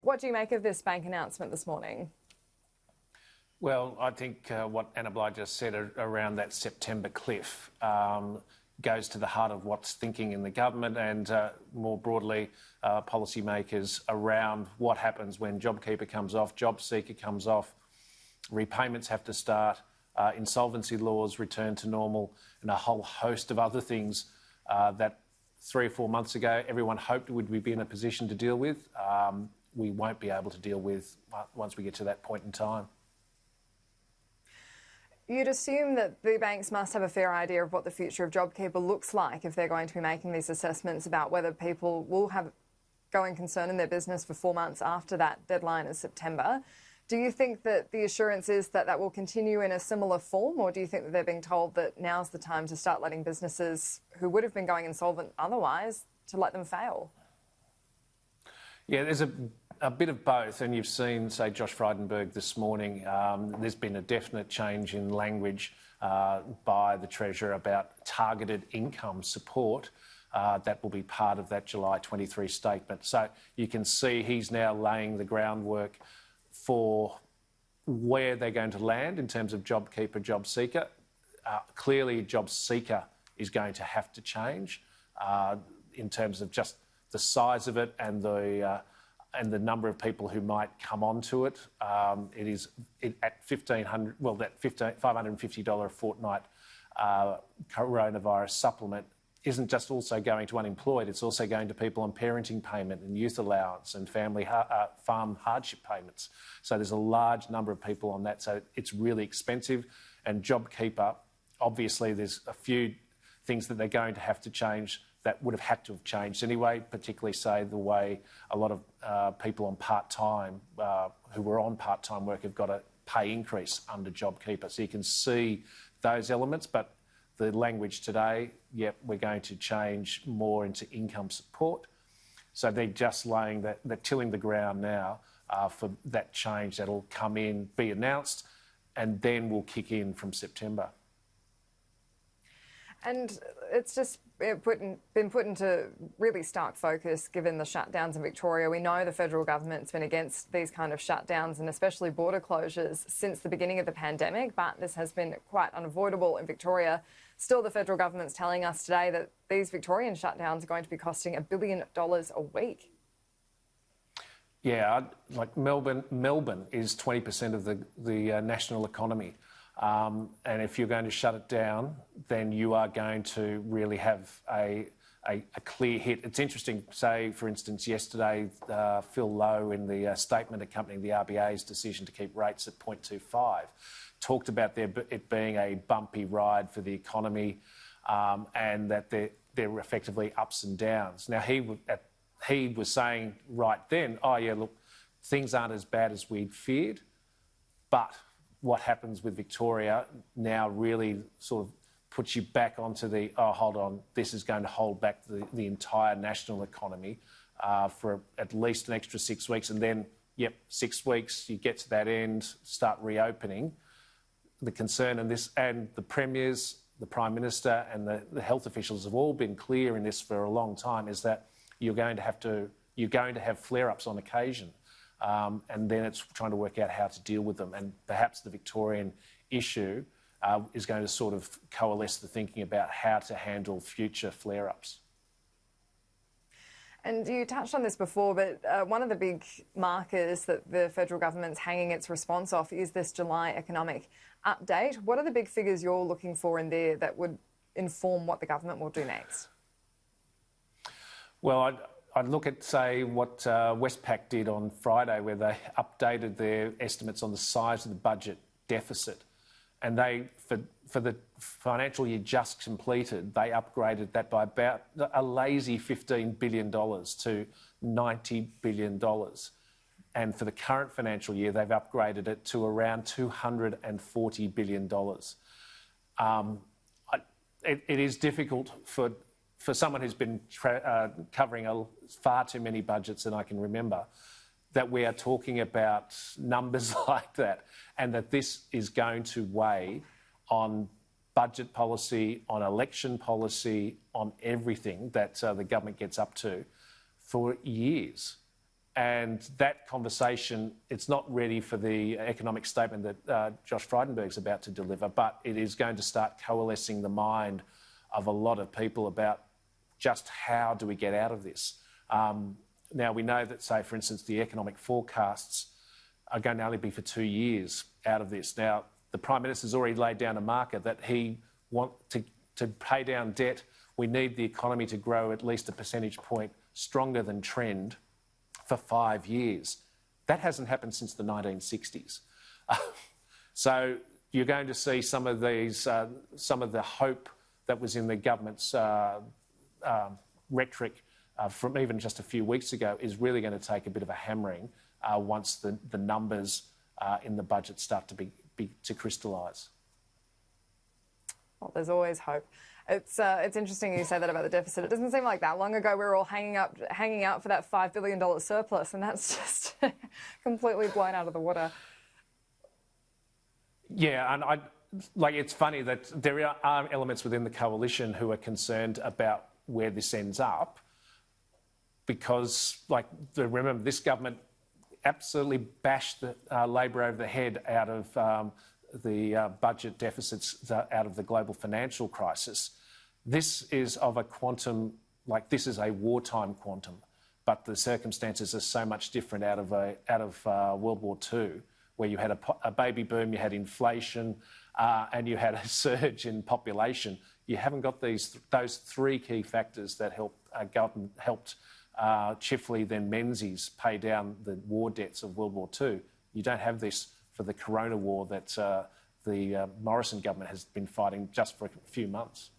What do you make of this bank announcement this morning? Well, I think what Anna Bligh just said around that September cliff goes to the heart of what's thinking in the government and more broadly policymakers around what happens when JobKeeper comes off, JobSeeker comes off, repayments have to start, insolvency laws return to normal, and a whole host of other things that 3 or 4 months ago everyone hoped we'd be in a position to deal with. We won't be able to deal with once we get to that point in time. You'd assume that the banks must have a fair idea of what the future of JobKeeper looks like if they're going to be making these assessments about whether people will have going concern in their business for 4 months after that deadline is September. Do you think that the assurance is that that will continue in a similar form, or do you think that they're being told that now's the time to start letting businesses who would have been going insolvent otherwise to let them fail? Yeah, there's a bit of both, and you've seen, say, Josh Frydenberg this morning. There's been a definite change in language by the Treasurer about targeted income support. That will be part of that July 23 statement. So you can see he's now laying the groundwork for where they're going to land in terms of JobKeeper, JobSeeker. Clearly, JobSeeker is going to have to change in terms of just the size of it and the number of people who might come onto it. It is at $1,500, well, that $550 a fortnight coronavirus supplement isn't just also going to unemployed, it's also going to people on parenting payment and youth allowance and family farm hardship payments. So there's a large number of people on that, so it's really expensive. And JobKeeper, obviously there's a few things that they're going to have to change that would have had to have changed anyway, particularly, say, the way a lot of people on part-time, who were on part-time work, have got a pay increase under JobKeeper. So you can see those elements, but the language today, yep, we're going to change more into income support. So they're just laying that, they're tilling the ground now for that change that'll come in, be announced, and then will kick in from September. And it's just been put into really stark focus given the shutdowns in Victoria. We know the federal government's been against these kind of shutdowns and especially border closures since the beginning of the pandemic, but this has been quite unavoidable in Victoria. Still, the federal government's telling us today that these Victorian shutdowns are going to be costing $1 billion a week. Yeah, like Melbourne is 20% of the national economy. And if you're going to shut it down, then you are going to really have a clear hit. It's interesting, say, for instance, yesterday, Phil Lowe, in the statement accompanying the RBA's decision to keep rates at 0.25, talked about it being a bumpy ride for the economy and that they're effectively ups and downs. Now, he was saying right then, oh, yeah, look, things aren't as bad as we'd feared, but what happens with Victoria now really sort of puts you back onto the, oh, hold on, this is going to hold back the entire national economy for at least an extra 6 weeks. And then, yep, 6 weeks, you get to that end, start reopening. The concern in this, and the premiers, the Prime Minister and the health officials have all been clear in this for a long time, is that you're going to have flare-ups on occasion. And then it's trying to work out how to deal with them. And perhaps the Victorian issue is going to sort of coalesce the thinking about how to handle future flare-ups. And you touched on this before, but one of the big markers that the federal government's hanging its response off is this July economic update. What are the big figures you're looking for in there that would inform what the government will do next? Well, I'd look at, say, what Westpac did on Friday, where they updated their estimates on the size of the budget deficit. And they, for the financial year just completed, they upgraded that by about a lazy $15 billion to $90 billion. And for the current financial year, they've upgraded it to around $240 billion. It is difficult for someone who's been covering far too many budgets than I can remember, that we are talking about numbers like that, and that this is going to weigh on budget policy, on election policy, on everything that the government gets up to for years. And that conversation, it's not ready for the economic statement that Josh Frydenberg's about to deliver, but it is going to start coalescing the mind of a lot of people about just how do we get out of this. Now, we know that, say, for instance, the economic forecasts are going to only be for 2 years out of this. Now, the Prime Minister's already laid down a marker that he wants to pay down debt. We need the economy to grow at least a percentage point stronger than trend for 5 years. That hasn't happened since the 1960s. So you're going to see some of these, some of the hope that was in the government's rhetoric from even just a few weeks ago is really going to take a bit of a hammering once the numbers in the budget start to crystallise. Well, there's always hope. It's interesting you say that about the deficit. It doesn't seem like that long ago we were all hanging out for that $5 billion surplus, and that's just completely blown out of the water. Yeah, and it's funny that there are elements within the coalition who are concerned about where this ends up, because, remember, this government absolutely bashed Labor over the head out of the budget deficits out of the global financial crisis. This is of a quantum, this is a wartime quantum, but the circumstances are so much different out of World War II, where you had a baby boom, you had inflation, and you had a surge in population. You haven't got those three key factors that helped Chifley, then Menzies, pay down the war debts of World War II. You don't have this for the Corona war that the Morrison government has been fighting just for a few months.